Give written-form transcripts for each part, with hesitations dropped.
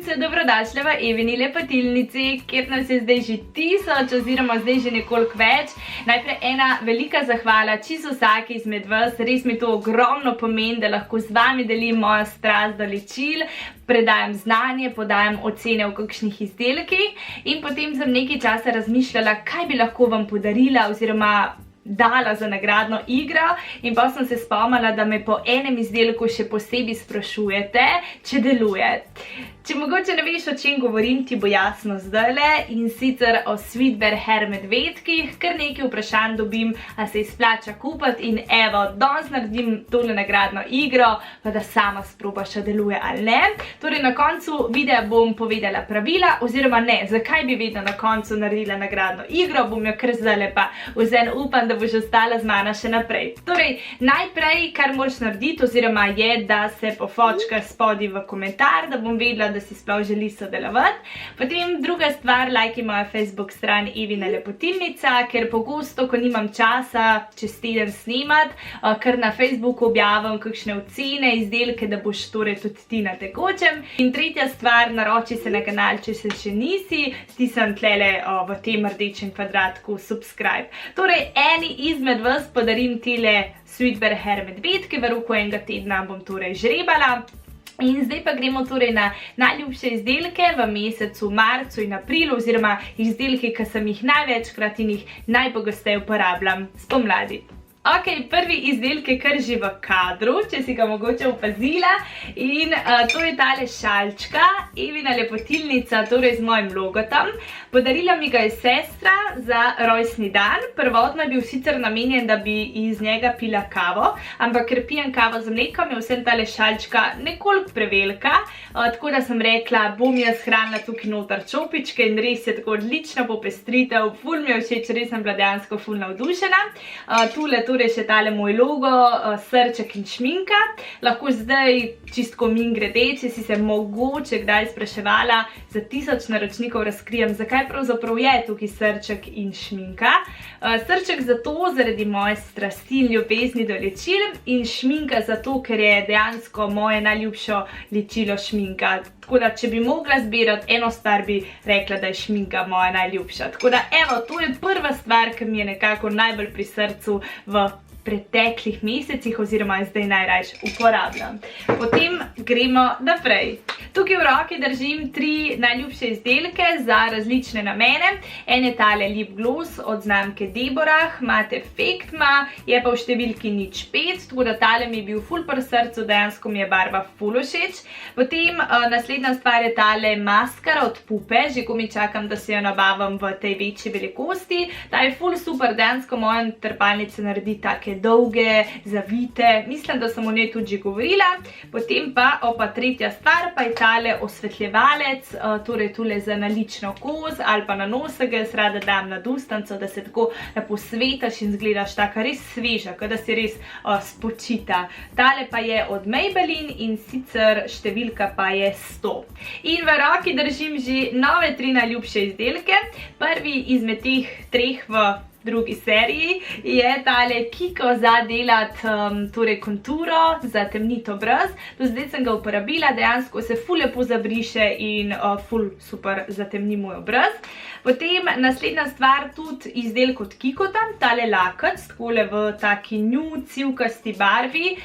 Sunce, dobrodošli v Evini lepotilnici, kjer nas je zdaj že 1000 oziroma zdaj že nekoliko več. Najprej ena velika zahvala čisto vsaki izmed vas, res mi to ogromno pomeni, da lahko z vami delim mojo strast do ličil, predajam znanje, podajam ocene v kakšnih izdelkih in potem sem nekaj časa razmišljala, kaj bi lahko vam podarila oziroma dala za nagradno igro in pa sem se spomnila, da me po enem izdelku še posebej sprašujete, če deluje. Če mogoče ne veš, o čem govorim, ti bo jasno zdajle, in sicer o Sweetbear Hair medvedkih. Kar nekaj vprašanj dobim, a se izplača kupiti in evo, danes naredim tole nagradno igro, pa da sama sprobaš, a deluje ali ne. Torej na koncu videa bom povedala pravila, oziroma ne, zakaj bi vedno na koncu naredila nagradno igro, bom jo kar zdajle pa vseeno upam, da boš ostala z mano še naprej. Torej, najprej, kar moraš narediti, oziroma je, da se pofočkaš spodaj v komentar, da bom vedela, da si sploh želi sodelovati. Potem druga stvar, lajki moja Facebook stran Evina lepotilnica, ker pogosto, ko nimam časa čez teden snemati, ker na Facebooku objavim kakšne ocene, izdelke, da boš torej tudi ti na tekočem. In tretja stvar, naroči se na kanal, če se še nisi, stisnem tlele v tem rdečem kvadratku subscribe. Torej, eni izmed vas podarim tile Sweetbear Hair medvedke, v roku enega tedna bom torej žrebala. In zdaj pa gremo torej na najljubše izdelke v mesecu marcu in aprilu, oziroma izdelke, ki sem jih največkrat in jih najpogosteje uporabljam spomladi. Ok, prvi izdelek je kar že v kadru, če si ga mogoče opazila, in to je tale šalčka, Evina lepotilnica, torej z mojim logotom. Podarila mi ga je sestra za rojstni dan. Prvotno je bil sicer namenjen, da bi iz njega pila kavo, ampak ker pijem kavo z mlekom, je vsem tale šalčka nekoliko prevelika, tako da sem rekla, bom jaz hranila tukaj noter čopičke in res je tako odlična popestritev, ful mi je všeč, res sem bila dejansko ful navdušena. Tule torej še tale moj logo, srček in šminka. Lahko zdaj čistko mimogrede, če si se mogoče kdaj spraševala, za 1000 naročnikov razkrijem, zakaj pravzaprav je tukaj srček in šminka. Srček zato zaradi moje strasti in ljubezni do ličil in šminka zato, ker je dejansko moje najljubšo ličilo šminka. Tako da, če bi mogla zbirati eno stvar, bi rekla, da je šminka moja najljubša. Tako da, evo, to je prva stvar, ki mi je nekako najbolj pri srcu v preteklih mesecih, oziroma zdaj najrajš uporabljam. Potem gremo naprej. Tukaj v roki držim 3 najljubše izdelke za različne namene. En je tale lip gloss od znamke Deborah, imate Fectma, je pa v številki 05, tako da tale mi je bil ful pri srcu, dejansko mi je barva ful všeč. Potem naslednja stvar je tale maskara od Pupe, že ko mi čakam, da se jo nabavim v tej večji velikosti. Ta je ful super, dejansko moja trpalnica naredi take dolge, zavite, mislim, da sem o njej tudi že govorila. Potem pa, tretja stvar, pa je tale osvetljevalec, torej tule za nalično koz ali pa na nosega, jaz rada dam nad ustnico, da se tako lepo svetaš in zgledaš taka res sveža, da si res spočita. Tale pa je od Maybelline in sicer številka pa je 100. In v roki držim že nove 3 najljubše izdelke. Prvi izmed teh 3 v drugi seriji je tale Kiko za delati torej konturo, za temniti obraz. Do zdaj sem ga uporabila, dejansko se ful lepo zabriše in ful super zatemni moj obraz. Potem naslednja stvar, tudi izdelek od Kikota, tale lakec, takole v taki nude, sivkasti barvi.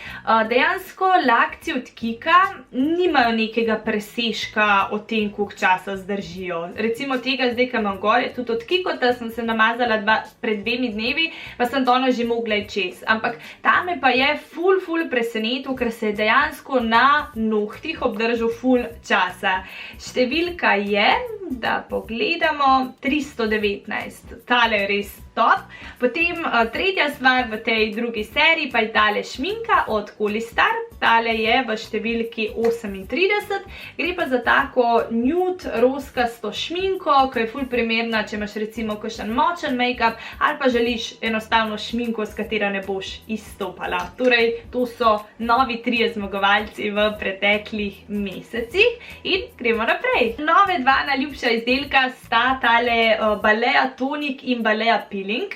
Dejansko lakci od Kika nimajo nekega presežka o tem, koliko časa zdržijo. Recimo tega zdaj, ki imam gore, tudi od Kikota sem se namazala pred 2 dnevi, pa sem danes že mogla čez. Ampak ta me pa je ful presenetil, ker se je dejansko na nohtih obdržal ful časa. Številka je, da pogledamo, 319. Tale je res top. Potem tretja stvar v tej drugi seriji pa je tale šminka od Kolistar. Tale je v številki 38. Gre pa za tako nude roskasto šminko, ki je ful primerna, če imaš recimo kakšen močen make-up ali pa želiš enostavno šminko, s katero ne boš izstopala. Torej, to so novi 3 zmagovalci v preteklih mesecih in gremo naprej. Nove 2 najljubše najljubša izdelka sta tale Balea Tonic in Balea Peeling.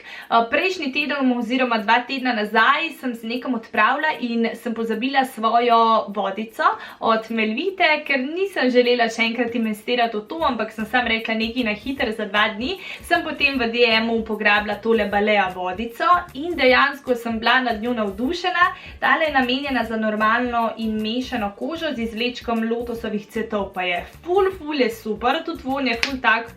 Prejšnji teden oziroma 2 tedna nazaj sem se nekam odpravila in sem pozabila svojo vodico od Melvite, ker nisem želela še enkrat investirati v to, ampak sem sam rekla nekaj na hitro za 2 dni. Sem potem v DM-u pograbila tole Balea vodico in dejansko sem bila nad njo navdušena. Tale je namenjena za normalno in mešano kožo z izvlečkom lotosovih cvetov, pa je ful je super, tudi von je ful tak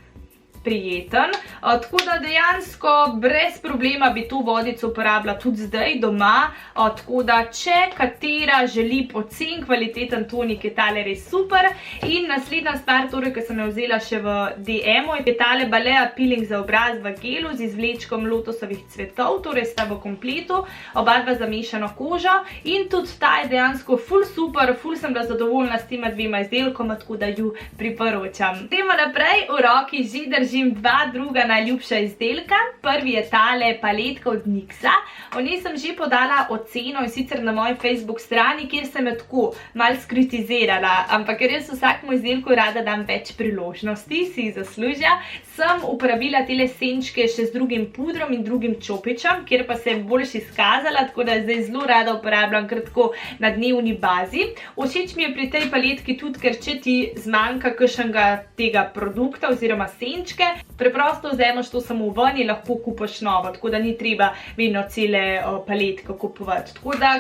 prijeten, tako da dejansko brez problema bi to vodico uporabila tudi zdaj doma, tako da če katera želi pocen kvaliteten tonik, je tale res super. In naslednja stvar, torej, ki sem jo vzela še v DM-u, je tale Balea Peeling za obraz v gelu z izvlečkom lotosovih cvetov, torej sta v kompletu, oba dva za mešano kožo in tudi ta je dejansko ful super, ful sem bila zadovoljna s tema 2 izdelkoma, tako da ju priporočam. Gremo naprej, v roki že držim 2 druga najljubša izdelka. Prvi je tale paletka od NYX-a. O njej sem že podala oceno in sicer na moji Facebook strani, kjer sem jo tako malo skritizirala, ampak ker jaz vsakemu izdelku rada dam več priložnosti, si jih zaslužja, sem uporabila tele senčke še z drugim pudrom in drugim čopičem, kjer pa se je boljš izkazala, tako da zdaj zelo rada uporabljam kar tako na dnevni bazi. Všeč mi je pri tej paletki tudi, ker če ti zmanjka kakšnega tega produkta oziroma senčke, preprosto vzameš to samo ven in lahko kupaš novo, tako da ni treba vedno cele paletke kupovati. Tako da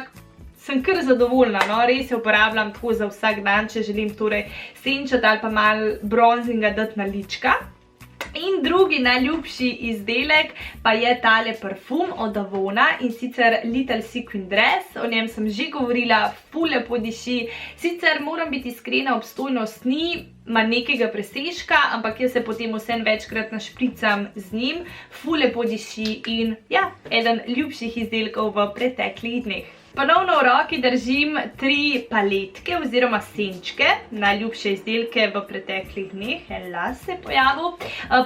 sem kar zadovoljna, no, res jo uporabljam tako za vsak dan, če želim torej senčati ali pa malo bronzinga dati na lička. In drugi najljubši izdelek pa je tale parfum od Avona in sicer Little Sequin Dress. O njem sem že govorila, ful lepo diši. Sicer moram biti iskrena, obstojnost ni nekega presežka, ampak jaz se potem vsem večkrat našpricam z njim. Ful lepo diši in ja, eden ljubših izdelkov v preteklih dneh. Ponovno v roki držim 3 paletke oziroma senčke, najljubše izdelke v preteklih dneh, las se je pojavil.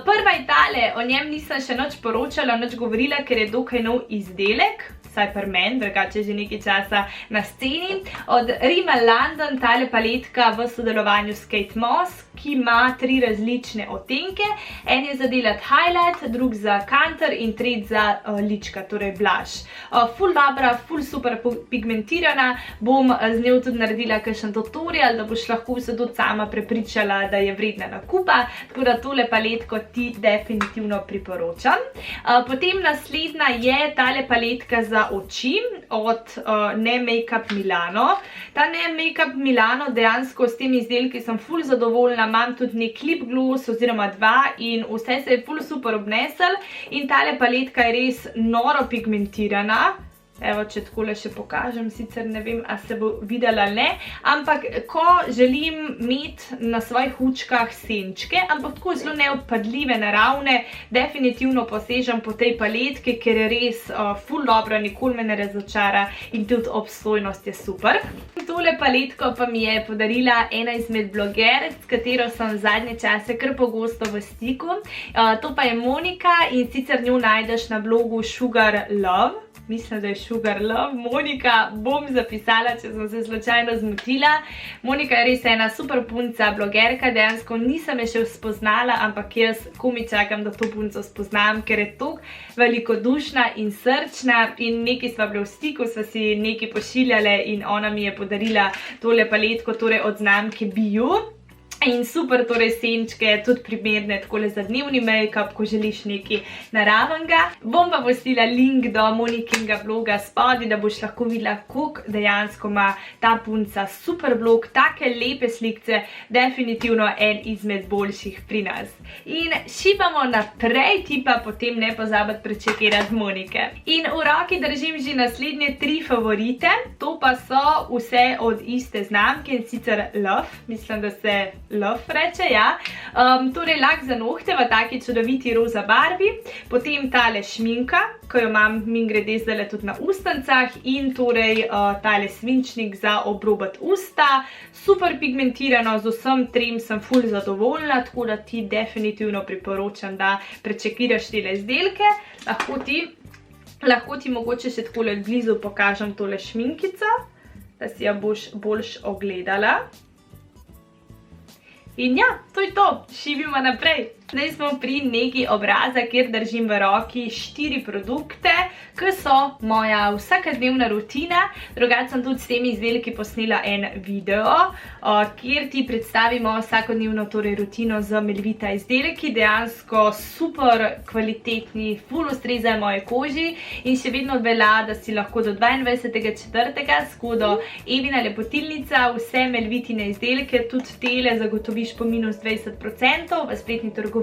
Prva je tale, o njem nisem še nič poročala, nič govorila, ker je dokaj nov izdelek, vsaj pri meni, drugače že nekaj časa na sceni. Od Rimmel London tale paletka v sodelovanju s Kate Moss, ki ima 3 različne odtenke. En je za delati highlight, drug za contour in tretji za lička, torej blush. Ful dobra, ful super pigmentirana, bom z njo tudi naredila kakšen tutorial, da boš lahko se tudi sama prepričala, da je vredna nakupa, tako da tole paletko ti definitivno priporočam. Potem naslednja je tale paletka za oči od Ne Makeup Milano. Ta Ne Makeup Milano dejansko s temi izdelki sem ful zadovoljna, imam tudi nek lip gloss oziroma 2 in vse se je ful super obnesel in tale paletka je res noro pigmentirana. Evo, če takole še pokažem, sicer ne vem, a se bo videla ali ne, ampak ko želim imeti na svojih učkah senčke, ampak tako zelo neodpadljive, naravne, definitivno posežem po tej paletki, ker je res ful dobro, nikoli me ne razočara in tudi obstojnost je super. Tole paletko pa mi je podarila ena izmed blogerk, s katero sem zadnje čase kar pogosto v stiku. To pa je Monika in sicer njo najdeš na blogu Sugar Love. Mislim, da je Sugar Love. Monika bom zapisala, če sem se slučajno zmotila. Monika je res ena super punca, blogerka, dejansko nisem je še spoznala, ampak jaz komaj čakam, da to punco spoznam, ker je toliko velikodušna in srčna in nekaj sva bili v stiku, sva si nekaj pošiljale in ona mi je podarila tole paletko, torej od znamke Bio. In super, torej senčke, tudi primerne takole za dnevni make-up, ko želiš nekaj naravenega. Bom pa postila link do Monikinga bloga spodaj, da boš lahko videla, koliko dejansko ima ta punca super blog, take lepe slikce, definitivno en izmed boljših pri nas. In šibamo naprej, ti pa potem ne pozabiti prečekirati Monike. In v roki držim že naslednje 3 favorite, to pa so vse od iste znamke in sicer Love, mislim, da se Love reče, ja. Torej lak za nohte v taki čudoviti roza barvi, potem tale šminka, ko jo imam mimogrede zdajle tudi na ustnicah in torej tale svinčnik za obrobati usta, super pigmentirano, z vsem 3 sem ful zadovoljna, tako da ti definitivno priporočam, da prečekiraš tele izdelke. Lahko ti mogoče še takole blizu pokažem tole šminkico, da si jo boš boljš ogledala. In ja, to je to, šibimo naprej. Zdaj smo pri negi obraza, kjer držim v roki 4 produkte, ki so moja vsakadnevna rutina. Drugače sem tudi s temi izdelki posnela en video, kjer ti predstavimo vsakodnevno rutino z Melvita izdelki. Dejansko super kvalitetni, ful ustrezajo moje koži in še vedno velja, da si lahko do 22.4. s kodo Evina lepotilnica vse Melvitine izdelke, tudi tele zagotoviš po minus 20% v spletni trgovini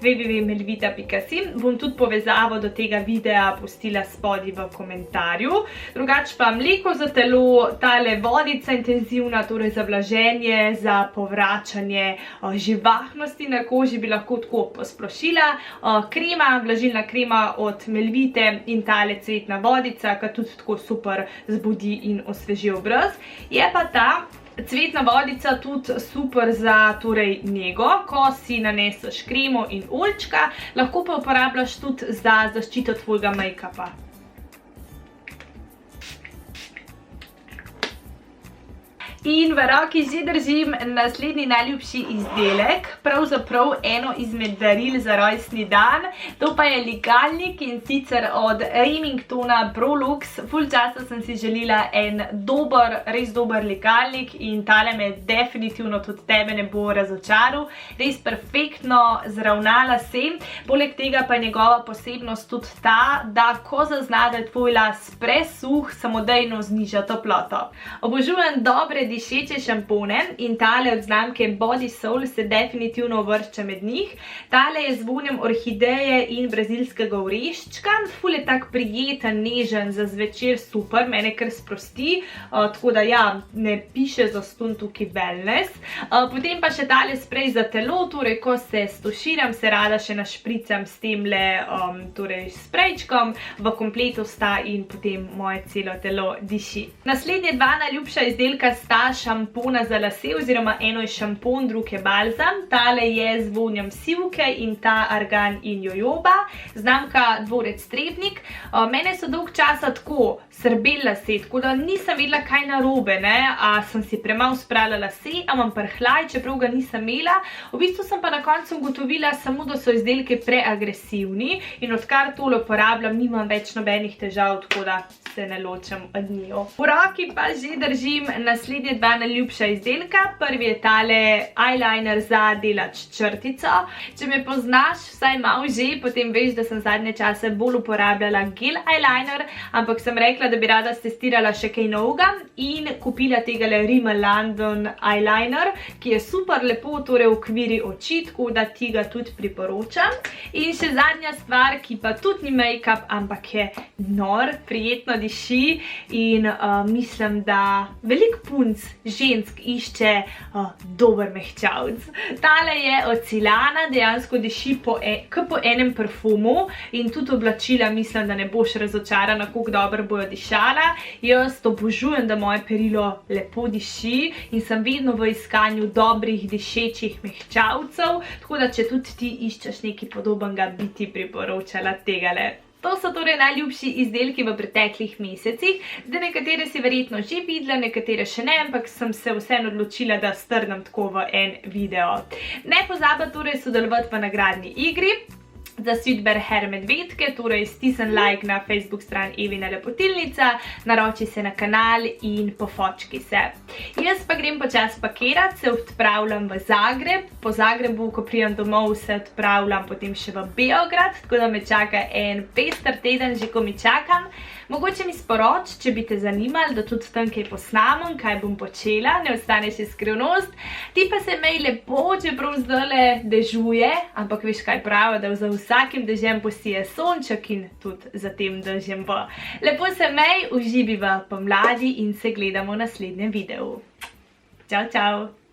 www.melvita.si. Bom tudi povezavo do tega videa pustila spodaj v komentarju. Drugače pa mleko za telo, tale vodica intenzivna, torej za vlaženje, za povračanje živahnosti na koži, bi lahko tako posplošila. Krema, vlažilna krema od Melvite in tale cvetna vodica, ki tudi tako super zbudi in osveži obraz. Je pa ta cvetna vodica tudi super za nego, ko si naneseš kremo in oljčka, lahko pa uporabljaš tudi za zaščito tvojega make-upa. In v roki že držim naslednji najljubši izdelek, pravzaprav eno izmed daril za rojstni dan. To pa je ligalnik in sicer od Remingtona ProLux. Ful časa sem si želela en dober, res dober ligalnik in tale me definitivno tudi tebe ne bo razočaral. Res perfektno zravnala se. Poleg tega pa je njegova posebnost tudi ta, da ko zazna, da je tvoj las presuh, samodejno zniža toploto. Obožujem dobre dišeče šampone in tale od znamke Body Soul se definitivno uvršča med njih. Tale je z vonjem orhideje in brazilskega oreščka. Ful je tak prijeten, nežen, za zvečer super, mene kar sprosti, tako da ja, ne piše zastonj tukaj wellness. Potem pa še tale sprej za telo, torej ko se stoširam, se rada še našpricam s temle sprejčkom, v kompletu sta in potem moje celo telo diši. Naslednje dva najljubša izdelka sta šampona za lase, oziroma eno je šampon, drug je balzam. Tale je z vonjem sivke in ta argan in jojoba. Znamka Dvorec Trebnik. Mene so dolg časa tako srbeli lase, tako da nisem vedela, kaj narobe, ne. A sem si premalo sprala lase, a imam prhljaj, čeprav ga nisem imela. V bistvu sem pa na koncu ugotovila samo, da so izdelki preagresivni in odkar tole uporabljam, nimam več nobenih težav, tako da se ne ločem od njo. V roki pa že držim naslednje dva najljubša izdelka. Prvi je tale eyeliner za delač črtico. Če me poznaš vsaj malo že, potem veš, da sem zadnje čase bolj uporabljala gel eyeliner, ampak sem rekla, da bi rada testirala še kaj novega in kupila tegale Rimmel London eyeliner, ki je super lepo, torej okviri oči, tako da ti ga tudi priporočam. In še zadnja stvar, ki pa tudi ni make-up, ampak je nor, prijetno diši in mislim, da veliko punc, žensk išče dober mehčavc. Tale je od Cilana, dejansko diši po enem parfumu in tudi oblačila mislim, da ne boš razočarana, koliko dobro bojo dišala. Jaz obožujem, da moje perilo lepo diši in sem vedno v iskanju dobrih dišečih mehčavcev, tako da če tudi ti iščeš nekaj podobnega, bi ti priporočala tegale. To so torej najljubši izdelki v preteklih mesecih. Zdaj nekatere si verjetno že videla, nekatere še ne, ampak sem se vseeno odločila, da strnem tako v en video. Ne pozabi torej sodelovati v nagradni igri za Sweetbear Hair medvedke, torej stisni like na Facebook stran Evina lepotilnica, naroči se na kanal in pofočki se. Jaz pa grem počas pakirati, se odpravljam v Zagreb. Po Zagrebu, ko pridem domov, se odpravljam potem še v Beograd, tako da me čaka en pester teden, že ko mi čakam. Mogoče mi sporoč, če bi te zanimali, da tudi tam kaj posnamem, kaj bom počela, ne ostane še skrivnost. Ti pa se mej lepo, čeprav zdajle dežuje, ampak veš kaj pravijo, da za vsakim dežjem posije sonček in tudi za tem dežjem bo. Lepo se mej, uživi v pomladi in se gledamo v naslednjem videu. Čau, čau!